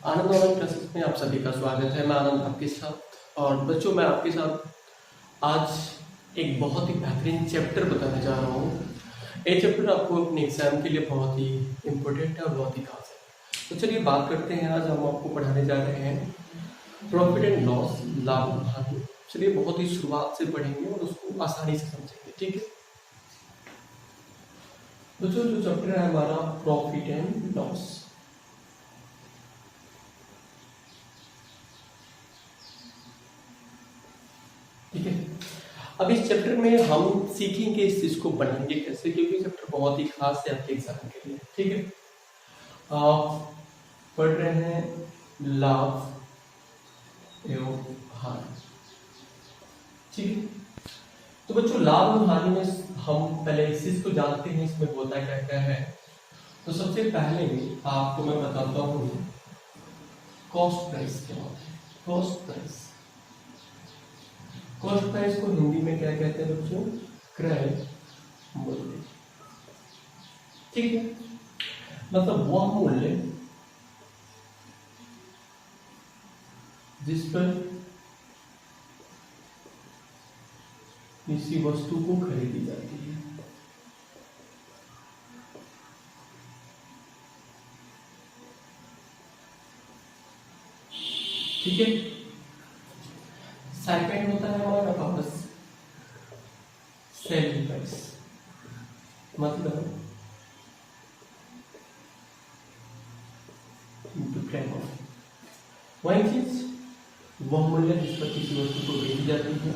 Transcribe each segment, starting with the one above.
आनंद online classes में आप सभी का स्वागत है। मैं आनंद आपके साथ। और बच्चों, मैं आपके साथ आज एक बहुत ही बेहतरीन चैप्टर बताने जा रहा हूँ। ये चैप्टर आपको अपने एग्जाम के लिए बहुत ही इम्पोर्टेंट है और बहुत ही खास है। तो चलिए बात करते हैं। आज हम आपको पढ़ाने जा रहे हैं प्रॉफिट एंड लॉस, लाभ और हानि। चलिए बहुत ही शुरुआत से पढ़ेंगे और उसको आसानी से समझेंगे, ठीक है बच्चों। जो चैप्टर है हमारा प्रॉफिट एंड लॉस, ठीक है। अब इस चैप्टर में हम सीखेंगे इस चीज को पढ़ेंगे कैसे, क्योंकि चैप्टर बहुत ही खास है आपके एग्जाम के लिए, ठीक है। पढ़ रहे हैं लाभ एवं हानि, ठीक है। तो बच्चों, लाभ और हानि में हम पहले इस चीज को जानते हैं, इसमें होता क्या क्या है। तो सबसे पहले आपको मैं बताता हूँ कॉस्ट प्राइस क्या होता है। कॉस्ट प्राइस, कॉस्ट प्राइस को हिंदी में क्या कहते हैं बच्चों? क्रय मूल्य, ठीक है। मतलब वह मूल्य जिस पर किसी वस्तु को खरीदी जाती है, ठीक है। सेकंड होता है हमारा पास सेलिंग प्राइस, मतलब वही चीज वह मूल्य जिस पर किसी वस्तु को बेची जाती है,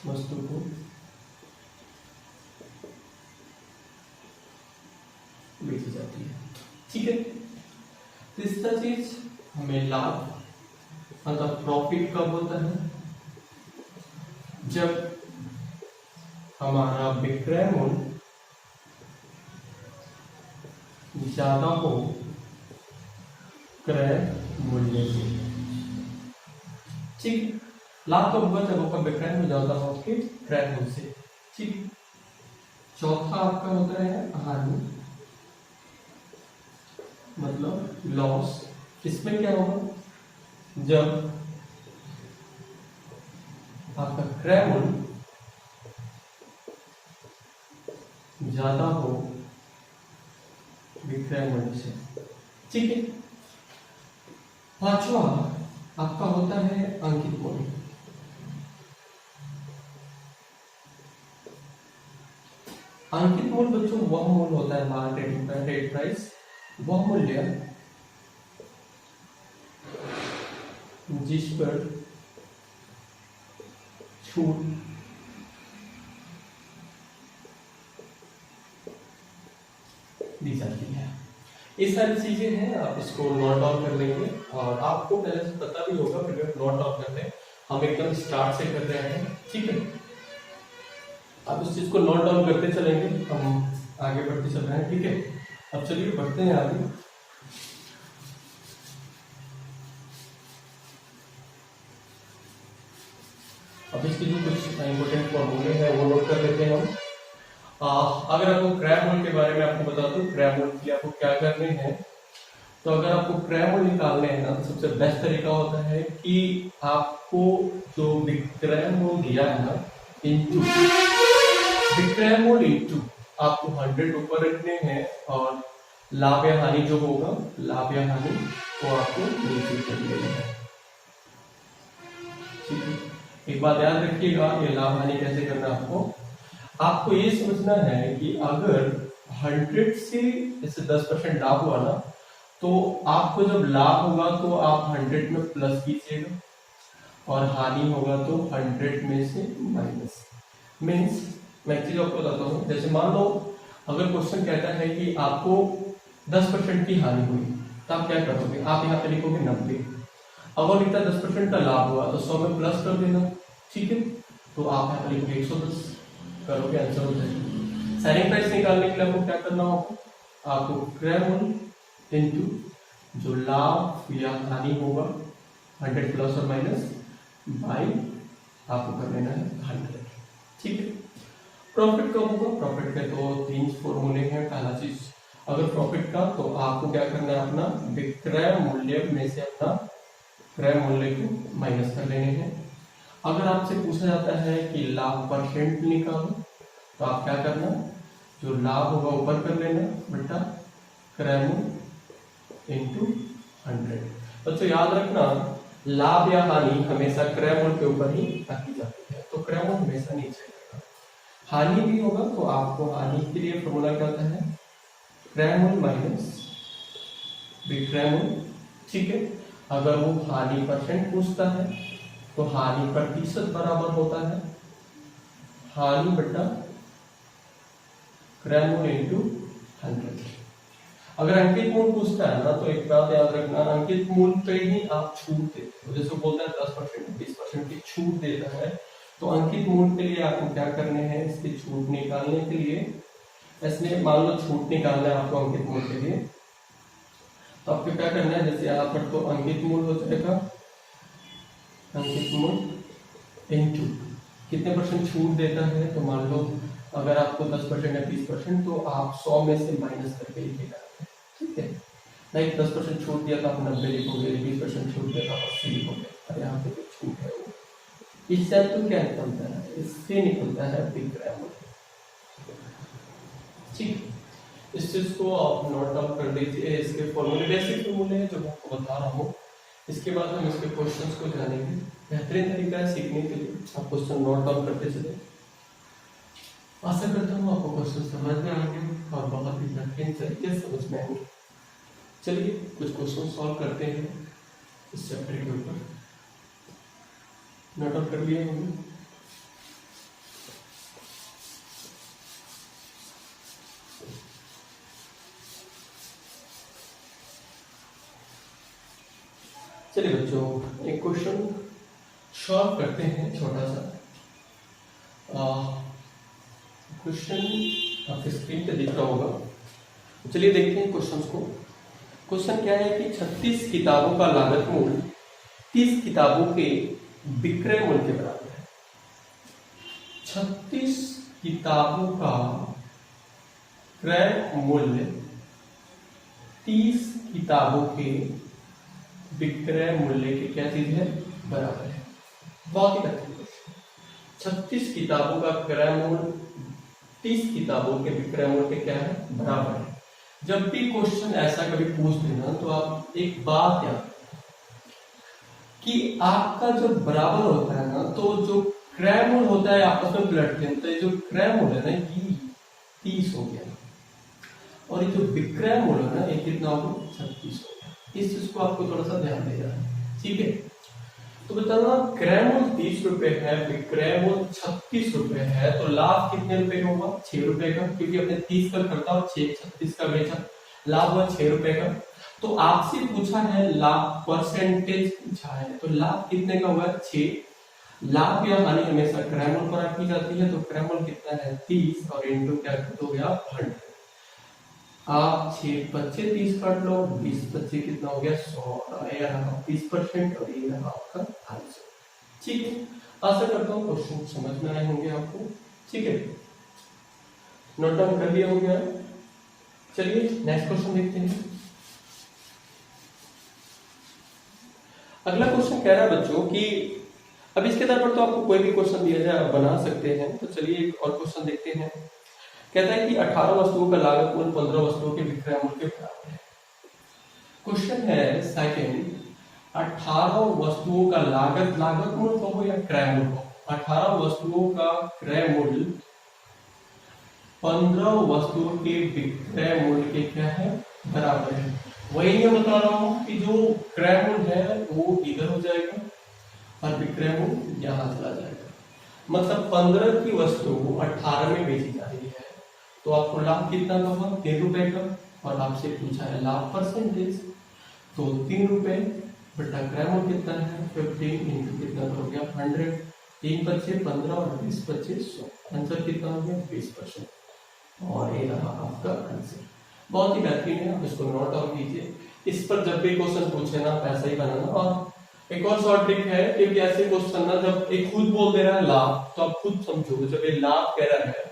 वस्तु को बेची जाती है, ठीक है। तीसरा चीज हमें लाभ मतलब प्रॉफिट कब होता है? जब हमारा विक्रय मूल्य ज्यादा हो क्रय मूल्य से, ठीक। लाभ कब होगा? जब आपका विक्रय मूल्य ज्यादा हो आपके क्रय मूल्य से, ठीक। चौथा आपका होता है हानि, मतलब लॉस। इसमें क्या होगा? जब आपका क्रय मूल्य ज्यादा हो विक्रय मूल्य से, ठीक है। पांचवा आपका होता है अंकित मूल्य। अंकित मूल्य बच्चों वह मूल्य होता है हमारा ट्रेड प्राइस, वह मूल्य जिस पर छूट दी जाती है। ये सारी चीजें हैं, आप इसको नोट डाउन कर लेंगे और आपको पहले से पता भी होगा, फिर नोट डाउन कर लें। हम एकदम स्टार्ट से कर रहे हैं, ठीक है। आप इस चीज को नोट डाउन करते चलेंगे, हम आगे बढ़ते चल रहे हैं, ठीक है। अब चलिए बढ़ते हैं आगे। अब इसके जो कुछ इंपोर्टेंट फॉर्मूले हैं वो नोट कर लेते हैं हम। अगर आपको क्रय मूल्य के बारे में आपको बता दूं, क्रय मूल्य के आपको क्या करने हैं। तो अगर आपको क्रय मूल्य निकालने हैं ना, तो सबसे बेस्ट तरीका होता है कि आपको जो विक्रय मूल्य दिया है ना, इंटू विक्रय मूल्य इंटू आपको 100 ऊपर रखने हैं और लाभ या हानि जो होगा, लाभ या हानि वो आपको नीचे कर लेना है, ठीक है। एक बात याद रखिएगा, ये लाभ हानि कैसे करना है आपको ये समझना है कि अगर 100 से जैसे 10% लाभ हुआ ना, तो आपको जब लाभ होगा तो आप 100 में प्लस कीजिएगा और हानि होगा तो 100 में से माइनस। मीन्स मैं एक चीज आपको बताता हूँ। जैसे मान लो अगर क्वेश्चन कहता है कि आपको 10% की हानि हुई, तो आप क्या करोगे? आप यहाँ पे लिखोगे 90। अगर इतना 10% का लाभ हुआ तो 100 में प्लस कर देना, ठीक है। तो आप यहाँ पे लिखोगे 110 करोगे, आंसर हो जाएगा। सेलिंग प्राइस निकालने के लिए आपको क्या करना होगा? आपको क्रय मूल्य इंटू जो लाभ या हानि होगा 100 प्लस और माइनस बाई आपको कर लेना है 100, ठीक है। प्रॉफिट कब होगा? प्रॉफिट के तो 3 फॉर्मूले हैं। पहला चीज, अगर प्रॉफिट का, तो आपको क्या करना है, अपना विक्रय मूल्य में से अपना क्रय मूल्य को माइनस कर लेने हैं। अगर आपसे पूछा जाता है कि लाभ परसेंट निकालो, तो आप क्या करना, जो लाभ होगा ऊपर कर लेना बटा क्रय मूल्य इंटू 100। बच्चों याद रखना, लाभ या हानि हमेशा क्रय मूल्य के ऊपर ही रखी जाती है, तो क्रय मूल्य हमेशा नीचे रहेगा। हानि भी होगा तो आपको हानि के लिए फॉर्मूला क्या होता है, क्रय मूल्य माइनस विक्रय मूल्य। ठीक है, अगर वो हानि परसेंट पूछता है तो हानि प्रतिशत बराबर होता है हानि बटा क्रय मूल्य इंटू 100। अगर अंकित मूल्य पूछता है ना, तो एक बात याद रखना, अंकित मूल्य पे ही आप छूट देते हो। जैसे बोलते हैं 10% 20% की छूट देता है, तो अंकित मूल्य के लिए आपको क्या करने हैं, इसकी छूट निकालने के लिए, इसमें मान लो छूट निकालना है आपको अंकित मूल्य के लिए, तो आपको क्या करना है, जैसे यहाँ पर तो अंकित मूल्य हो जाएगा, अंकित मूल्य इंटू कितने परसेंट छूट देता है, तो मान लो अगर आपको 10% या 20%, तो आप 100 में से माइनस करके लिखेगा। ठीक है, नहीं 10% छूट दिया तो आप 90 लिखोगे, 20% छूट दिया तो आप 80 लिखोगे, और यहाँ पे जो छूट है वो इससे तो क्या निकलता है, इससे निकलता है विक्रय मूल्य। ठीक, इस चीज को आप नोट डाउन कर दीजिए। इसके फॉर्मूले बेसिक फॉर्मूले हैं जो मैं आपको बता रहा हूँ। इसके बाद हम इसके क्वेश्चंस को जानेंगे। बेहतरीन तरीका है सीखने के लिए, आप क्वेश्चन नोट डाउन करते चले। आशा करता हूँ आपको क्वेश्चन समझ में आएंगे और बहुत ही बेहतरीन तरीके से समझ में आएंगे। चलिए कुछ क्वेश्चन सॉल्व करते हैं इस चैप्टर के ऊपर। नोट डाउन कर लिए होंगे। चलिए बच्चों, एक क्वेश्चन सॉल्व करते हैं छोटा सा। क्वेश्चन आपके स्क्रीन पे दिख रहा होगा। चलिए देखते हैं क्वेश्चन को। क्वेश्चन क्या है कि 36 किताबों का लागत मूल्य 30 किताबों के विक्रय मूल्य के बराबर है। 36 किताबों का क्रय मूल्य 30 किताबों के विक्रय मूल्य के क्या चीज है, बराबर है। बहुत ही बेहतरीन क्वेश्चन। 36 किताबों का क्रय मूल्य 30 किताबों के विक्रय मूल्य के क्या है, बराबर है। जब भी क्वेश्चन ऐसा कभी पूछ देना, तो आप एक बात याद कि आपका जो बराबर होता है ना, तो जो क्रय मूल्य होता है आपस में पलटते हैं, तो ये जो क्रय मूल्य है ना, ये 30 हो गया, और ये जो विक्रय मूल्य है ना, ये कितना होगा, 36 हो गया। इस चीज को आपको थोड़ा सा ध्यान देना है। ठीक है, तो बताना क्रय मूल्य 30 रुपए है, विक्रय मूल्य 36 रुपए है, तो लाभ कितने रुपए का होगा, 6 रुपए का, क्योंकि अपने 30 का खरीदा और 36 का बेचा, लाभ हुआ 6 रुपए का। तो आपसे पूछा है लाभ परसेंटेज पूछा है, तो लाभ कितने का हुआ, 6। लाभ या हानि हमेशा क्रय मूल्य पर रखी जाती है, तो क्रय मूल्य कितना है, 30, और इंटू क्या हो गया, 100। आप 6 बच्चे 30 काट लो, 20 बच्चे कितना हो गया, 100, ये रहा 30% और ये रहा आपका आंसर। ठीक है, आशा करता हूँ क्वेश्चन समझ में आए होंगे आपको। ठीक है, नोट डाउन कर लिया हो गया। चलिए नेक्स्ट क्वेश्चन देखते हैं। अगला क्वेश्चन कह रहा है बच्चों कि अब इसके आधार पर तो आपको कोई भी क्वेश्चन दिया जाए आप बना सकते हैं। तो चलिए एक और क्वेश्चन देखते हैं। कहता है कि 18 वस्तुओं का लागत मूल्य 15 वस्तुओं के विक्रय मूल्य के बराबर है। क्वेश्चन है सेकंड, 18 वस्तुओं का लागत मूल्य कहो या क्रय मूल्य कहो, 18 वस्तुओं का क्रय मूल्य 15 वस्तुओं के विक्रय मूल्य के क्या है, बराबर है। वही मैं बता रहा हूं कि जो क्रय मूल्य है वो इधर हो जाएगा और विक्रय मूल्य यहां चला जाएगा। मतलब 15 की वस्तु 18 में बेची जा रही है, तो आपको लाभ कितना होगा, 3 रुपए का, और आपसे पूछा है लाभ परसेंटेज, तो 3 रुपए बटा क्रय मूल्य कितना है, 15 इंटू कितना हो गया, 100। 3 बच्चे 15 और 20 बच्चे 100, आंसर कितना हो गया, 20%, और ये रहा आपका आंसर। बहुत ही बेहतरीन है, आप इसको नोट डाउन कीजिए। इस पर जब भी क्वेश्चन पूछे ना, पैसा ही बनाना। और एक और शॉर्ट ट्रिक है कि ऐसे क्वेश्चन ना, जब एक खुद बोल दे रहा है लाभ, तो आप खुद समझो, जब ये लाभ कह रहा है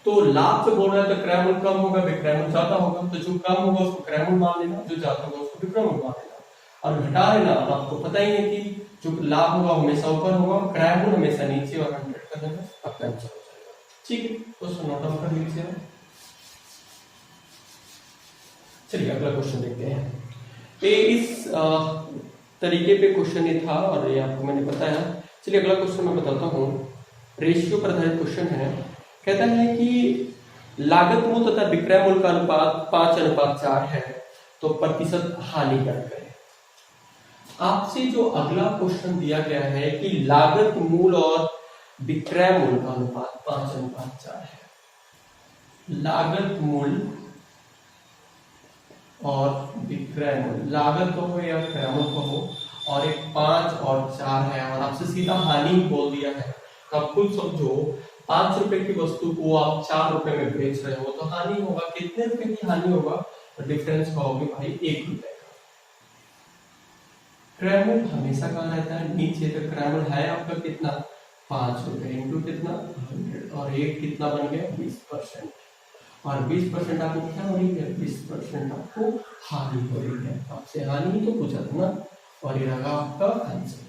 तो लाभ जो बोल रहा है तो क्रय मूल्य कम होगा, विक्रय मूल्य ज्यादा होगा, तो जो कम होगा उसको क्रय मूल्य मान लेना, जो ज्यादा होगा उसको विक्रय मूल्य मान लेना, और घटा लेना। अब आपको पता ही है कि जो लाभ होगा हमेशा ऊपर होगा, क्रय मूल्य हमेशा नीचे, और 100 कर देना, आपका आंसर हो जाएगा। ठीक है, क्वेश्चन नोट डाउन कर लीजिए। चलिए अगला क्वेश्चन देखते हैं। ये इस तरीके पे क्वेश्चन ये था और ये आपको मैंने बताया। चलिए अगला क्वेश्चन मैं बताता हूँ। रेशियो पर आधारित क्वेश्चन है। कहता है कि लागत मूल्य तथा विक्रय मूल्य का अनुपात 5:4 है, तो प्रतिशत हानि ज्ञात करें। आपसे जो अगला क्वेश्चन दिया गया है कि लागत मूल्य और विक्रय मूल्य का अनुपात 5:4 है। लागत मूल्य और विक्रय मूल्य, लागत कहो या क्रय मूल्य कहो, और एक 5 और 4 है, और आपसे सीधा हानि बोल दिया है। तो आप खुद समझो, 5 रुपए की वस्तु को आप 4 रुपए में बेच रहे हो तो हानि होगा। कितने रुपए की हानि होगा? तो डिफरेंस कहोगे भाई 1 रुपए का। क्रय मूल्य हमेशा कहाँ रहता है? नीचे। तो क्रय मूल्य है आपका कितना? 5 रुपए इंटू कितना? 100, और एक कितना बन गया? 20%। और 20% आपको क्या हो रही है? 20% आपको हानि हो रही है। आपसे हानि तो पूछा था ना, और ये रहा आपका आंसर।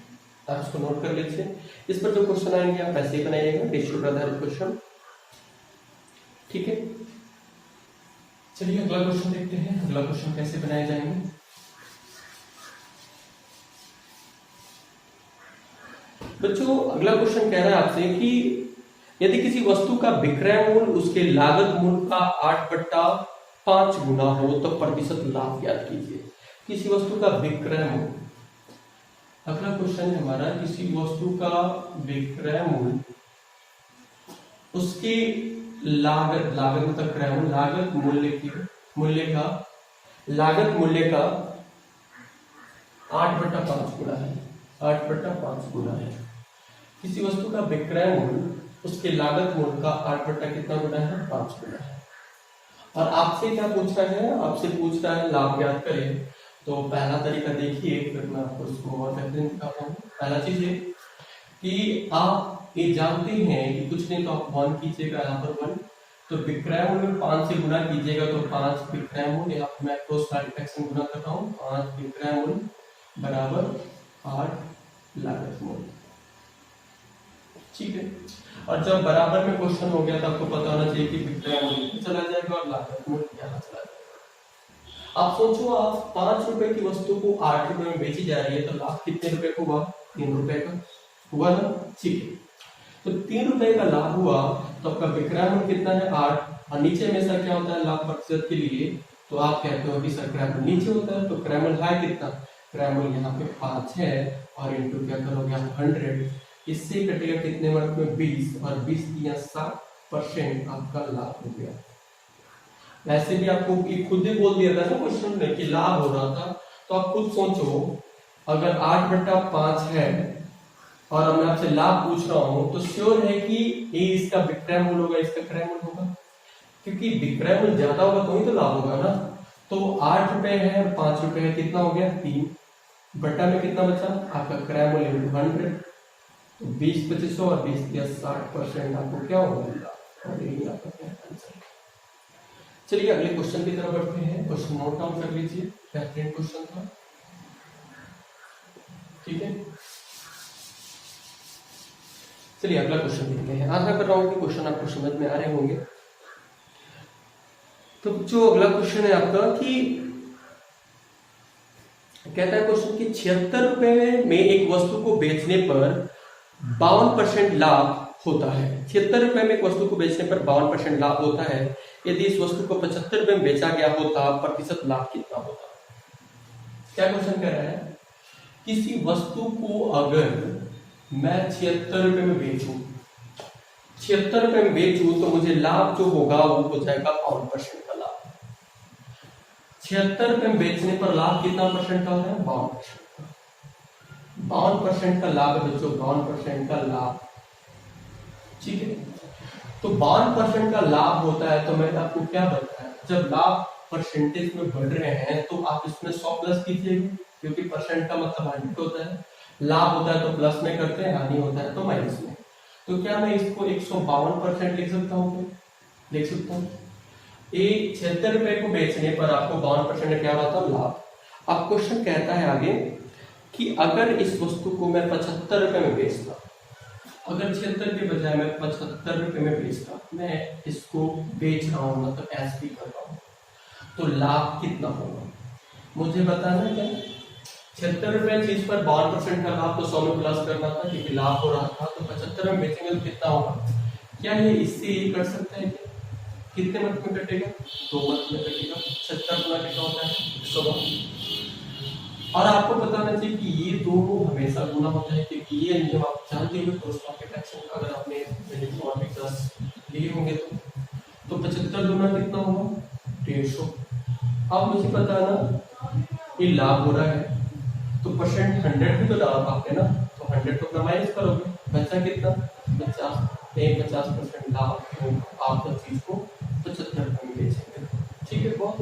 आप इसको नोट कर लीजिए। इस पर जो क्वेश्चन आएंगे आप ऐसे ही बनाइएगा, रेशियो पर आधारित क्वेश्चन। ठीक है, चलिए अगला क्वेश्चन देखते हैं। अगला क्वेश्चन कैसे बनाए जाएंगे? बच्चों अगला क्वेश्चन कह रहा है आपसे कि यदि किसी वस्तु का विक्रय मूल्य उसके लागत मूल्य का 8/5 गुना हो तो प्रतिशत लाभ ज्ञात कीजिए। किसी वस्तु का विक्रय मूल्य, अगला क्वेश्चन है हमारा, किसी वस्तु का विक्रय मूल्य उसकी लागत मतलब क्रय मूल्य, लागत मूल्य का 8/5 गुना है। 8/5 गुना है। किसी वस्तु का विक्रय मूल्य उसके लागत मूल्य का 8 कितना गुना है? 5 गुना है। और आपसे क्या पूछ रहा है? आपसे पूछ रहा है लाभ ज्ञात करें। तो पहला तरीका देखिए, फिर मैं आपको इसको और बेहतरीन दिखाता हूँ। पहला चीज है कि आप ये जानते हैं कि कुछ नहीं तो आप 1 कीजिएगा, यहाँ पर 1, तो विक्रय मूल्य 5 से गुना कीजिएगा तो 5 विक्रय मूल्य, यहाँ मैं क्रॉस मल्टीप्लिकेशन गुना कर रहा हूँ, 5 विक्रय मूल्य बराबर 8 लागत मूल्य। ठीक है, और जब बराबर में क्वेश्चन हो गया तो आपको पता होना चाहिए कि विक्रय मूल्य चला जाएगा और लागत मूल्य यहाँ चला जाएगा। आप सोचो, आप 5 रुपए की वस्तु को 8 रुपए में बेची जा रही है, तो लाभ कितने रुपए का हुआ? 3 रुपए का हुआ ना। ठीक है, तो 3 रुपए का लाभ हुआ, तो आपका विक्रय मूल्य कितना है? 8। और नीचे हमेशा क्या होता है लाभ प्रतिशत के लिए? तो आप कहते हो कि सर क्रय मूल्य नीचे होता है, तो क्रय मूल्य है कितना? क्रय मूल्य यहाँ पे 5 है, और इंटू क्या करोगे आप? 100। इससे कटेगा कितने वर्ग में? 20, और 20 दिया 60% आपका लाभ हो गया। वैसे भी आपको खुद ही बोल दिया था ना क्वेश्चन में कि लाभ हो रहा था, तो आप खुद सोचो, अगर 8/5 है और मैं आपसे लाभ पूछ रहा हूं, तो श्योर है कि ये इसका विक्रय मूल्य होगा, इसका क्रय मूल्य होगा, क्योंकि विक्रय मूल्य ज्यादा होगा तो ही तो लाभ होगा ना। तो 8 रुपए है और 5 रुपए है, कितना हो गया? 3 बटा में कितना बचा? आपका क्रय मूल्य 100, तो 20 25 और 20 या 60% आपको क्या होगा? और यही आपका आंसर। चलिए अगले क्वेश्चन की तरफ बढ़ते हैं। क्वेश्चन नोट डाउन कर लीजिए, बेहतरीन क्वेश्चन था। ठीक है, चलिए अगला क्वेश्चन देखते हैं। आशा कर रहा हूं कि क्वेश्चन आपको समझ में आ रहे होंगे। तो जो अगला क्वेश्चन है आपका कि कहता है क्वेश्चन कि 76 रुपए में एक वस्तु को बेचने पर 52% लाभ होता है। 76 रुपए में एक वस्तु को बेचने पर 52% लाभ होता है। यदि इस वस्तु को 75 रुपए में बेचा गया होता, प्रतिशत लाभ कितना होता? क्या क्वेश्चन कह रहा है? किसी वस्तु को अगर मैं 76 रुपए में बेचूं, 76 रुपए में बेचूं, तो मुझे लाभ जो होगा वो हो जाएगा 52% का लाभ। 76 रुपए में बेचने पर लाभ कितना परसेंट का होता है? 52%। 52% का लाभ है बच्चों, 52% का लाभ। ठीक है, तो 52% का लाभ होता है, तो मैंने आपको क्या बताया, जब लाभ परसेंटेज में बढ़ रहे हैं तो आप इसमें 100 प्लस कीजिएगा, क्योंकि परसेंट का मतलब 100 होता है। लाभ होता है तो प्लस में करते हैं, हानि होता है तो माइनस में। तो क्या मैं इसको 152% लिख सकता हूँ? देख सकते हो, ये 76 रुपए को बेचने पर आपको 52% क्या होता है लाभ। अब क्वेश्चन कहता है आगे कि अगर इस वस्तु को मैं 75 रुपए में बेचता, अगर 76 के बजाय मैं 75 रुपए में बेचता, मैं इसको बेच रहा हूँ मतलब एसपी कर रहा हूँ, तो लाभ कितना होगा मुझे बताना है। क्या 76 रुपए चीज पर 52% का लाभ तो 100 में प्लस करना था क्योंकि लाभ हो रहा था, तो 75 में बेचेंगे तो कितना होगा। क्या ये इससे ये कर सकता है क्या, कितने मत में कटेगा, 2 मत में कटेगा, 70 गुना कितना होता है 100। और आपको बताना चाहिए कि ये दोनों हमेशा गुना होता है क्योंकि ये नियम आप जानते हो क्रॉस प्रॉफिट एक्शन, अगर आपने मिनट 10 लिए होंगे तो 75 गुना कितना होगा 150। अब मुझे बताना ये लाभ हो रहा है तो परसेंट 100 भी तो डाल पाते ना, तो 100 तो अपना माइनस करोगे, बचा कितना 50% लाभ, आप चीज को 75 में बेचेंगे। ठीक है, बहुत